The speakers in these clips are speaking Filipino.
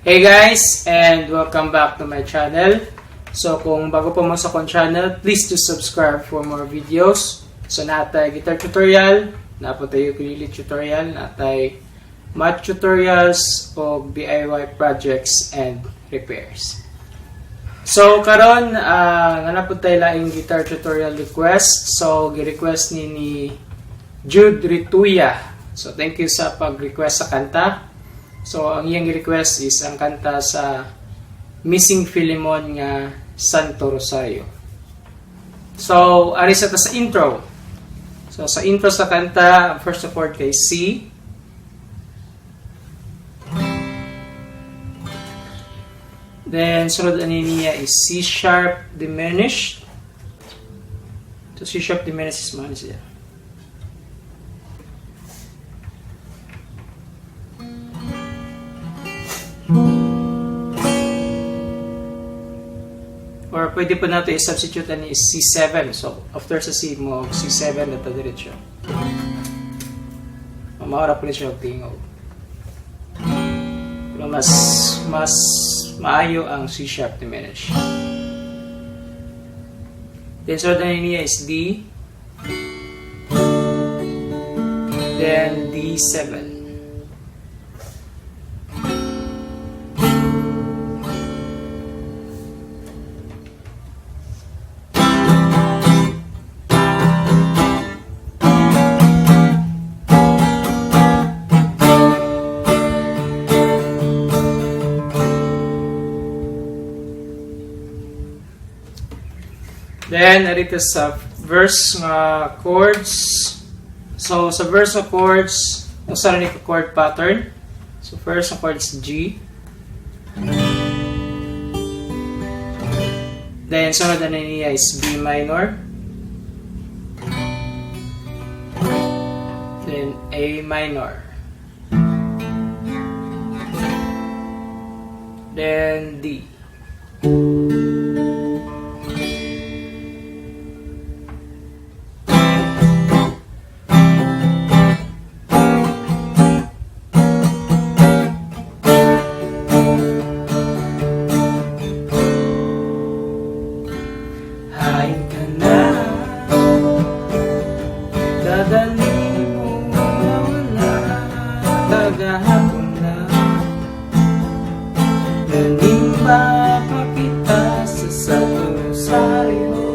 Hey guys, and welcome back to my channel. So kung bago pa mo sa akong channel, please do subscribe for more videos. So natay guitar tutorial, napatay ukulele tutorial, natay math tutorials o DIY projects and repairs. So karon nanapod tayo laing guitar tutorial request. So gi-request ni Jude Rituya. So thank you sa pag-request sa kanta. So, ang iyang request is ang kanta sa Missing Filemon nga Sto Rosario. So, ari sa intro. So, sa intro sa kanta, ang first chord kay C. Then, sunod ani niya is C sharp diminished. So, C sharp diminished is man siya. Or pwede po natin i-substitute ni C7. So, after sa C mo, C7 na ito diretso. Mamahara po rin siya tingog. Pero mas maayo ang C sharp diminished. Then, so na niya is D. Then, D7. Then, narito sa verse nga chords. So, sa verse nga chords, usahan ni chord pattern. So, first nga chord is G. Then, sunod na niya is B minor. Then, A minor. Then, D. Tagahapon na nanimba pa kita sa Sto Rosario.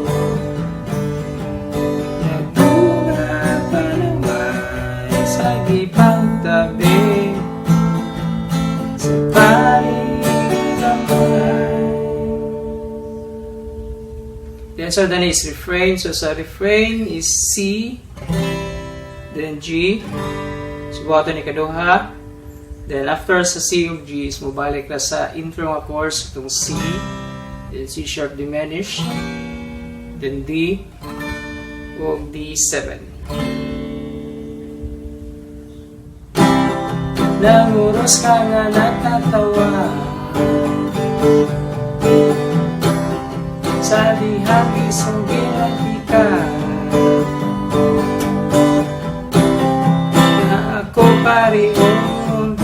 Nagtunga pa naman sa gipang tabi sa paligamay. Then so then is refrain. So sa refrain is C, then G. Subuhaton ni kaduha. Then after sa C ug G is mobalik na sa intro nga chords itong C, then C sharp diminished, then D ug D7. Nanguros ka nga natatawa sa dihang isang ginati ka. Pariyon,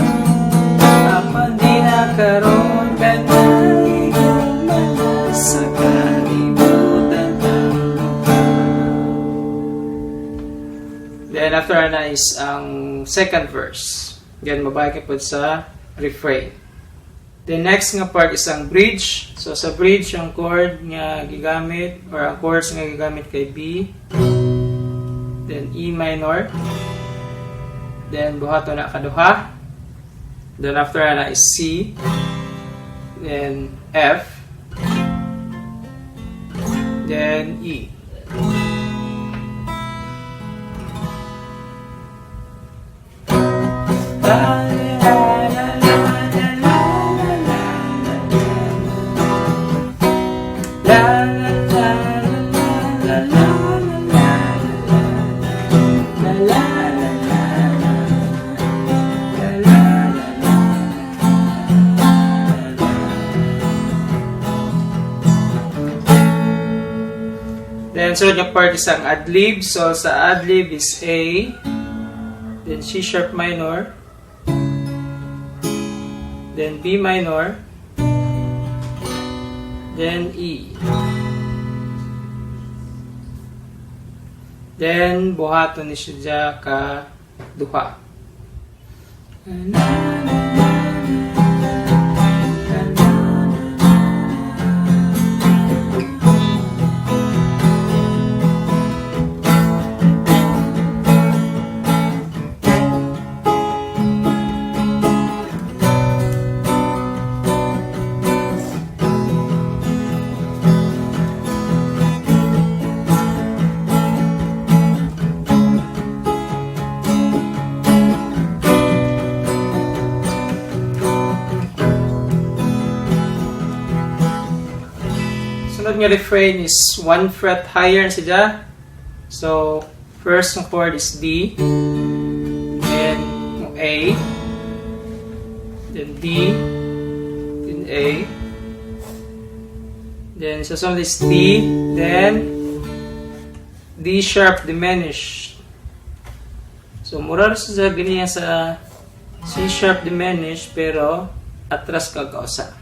apan di nakaroon ka na igumala sa kalibutan ng lupaw. Then after na is ang second verse. Then mabalik po sa refrain. The next nga part is ang bridge. So sa bridge, ang chord nga gigamit or ang chords nga gigamit kay B. Then E minor. Then buhaton na kaduha. Then after na is C. Then F. Then E. Then, so the part is ang ad-lib. So, sa ad-lib is A, then C sharp minor, then B minor, then E. Then buhaton ni siya ka duha. Sunod nga refrain is 1 fret higher siya. So, first ng chord is D, then A, then D, then A, then susunod is D, then D sharp diminished. So, mura sa ganyan sa C sharp diminished pero atras kagausa.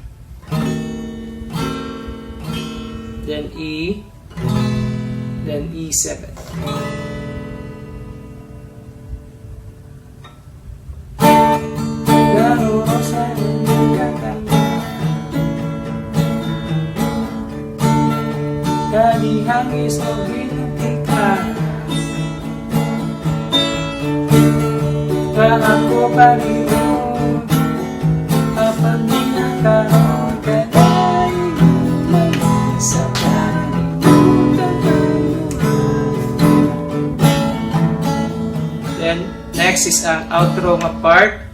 Then E, then E7. Kadihangis o ginitikas Kahako paliyon Kapag ninakaroon ka Then, next is ang outro nga part.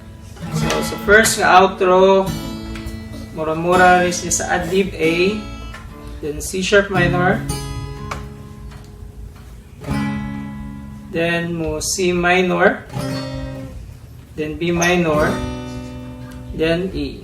So first nga outro, mura-mura rin siya sa adlib A, then C sharp minor, then mo C minor, then B minor, then E.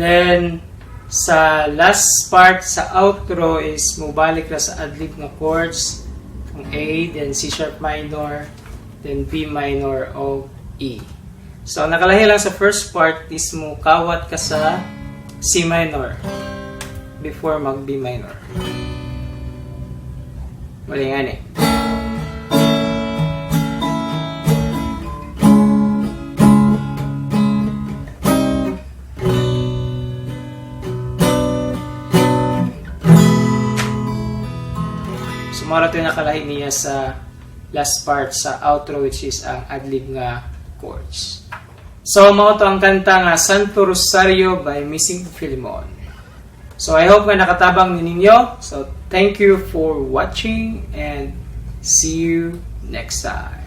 Then, sa last part, sa outro is mubalik na sa adlib na chords. Ang A, then C sharp minor, then B minor o E. So, nakalahi lang sa first part is mo kawat ka sa C minor before mag B minor. Mali nga ni. Mara ito yung nakalahi niya sa last part sa outro which is ang adlib nga chords. So, mao to ang kanta nga Sto Rosario by Missing Filemon. So, I hope nga nakatabang ninyo. So, thank you for watching and see you next time.